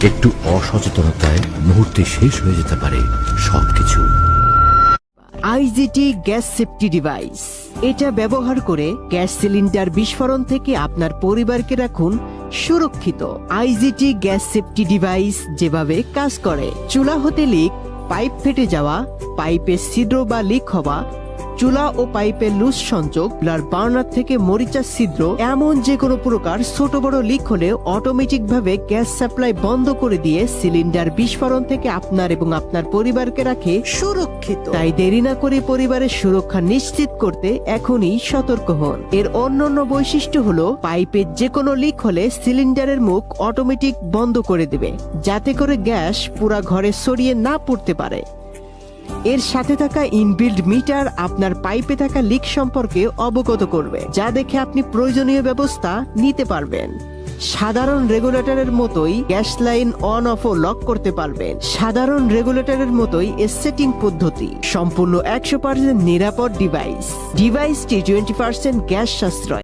একটু অসচেতনতায় মুহূর্তে শেষ হয়ে যেতে পারে সবকিছু। আইজিটি গ্যাস সেফটি ডিভাইস, এটা ব্যবহার করে গ্যাস সিলিন্ডার বিস্ফোরণ থেকে আপনার পরিবারকে রাখুন সুরক্ষিত। আইজিটি গ্যাস সেফটি ডিভাইস যেভাবে কাজ করে: চুলা হতে লিক, পাইপ ফেটে যাওয়া, পাইপের ছিদ্র বা লিক হওয়া, চুলা ও পাইপের লুজ সংযোগ, বার্নার থেকে মরিচা ছিদ্র, এমন যে কোনো প্রকার ছোট বড় লিক হলে অটোমেটিক ভাবে গ্যাস সাপ্লাই বন্ধ করে দিয়ে সিলিন্ডার বিস্ফোরণ থেকে আপনার এবং আপনার পরিবারকে রাখে সুরক্ষিত। তাই দেরি না করে পরিবারের সুরক্ষা নিশ্চিত করতে এখনই সতর্ক হন। এর অন্যান্য বৈশিষ্ট্য হলো, পাইপের যে কোনো লিক হলে সিলিন্ডারের মুখ অটোমেটিক বন্ধ করে দেবে, যাতে করে গ্যাস পুরা ঘরে ছড়িয়ে না পড়তে পারে। এর সাথে থাকা ইনবিল্ড মিটার আপনার পাইপে থাকা লিক সম্পর্কে অবগত করবে, যা দেখে আপনি প্রয়োজনীয় ব্যবস্থা নিতে পারবেন। সাধারণ রেগুলেটরের মতোই গ্যাস লাইন অন অফ ও লক করতে পারবেন। সাধারণ রেগুলেটরের মতোই এর সেটিং পদ্ধতি সম্পূর্ণ 100% নিরাপদ ডিভাইসটি 20% গ্যাস সাশ্রয়।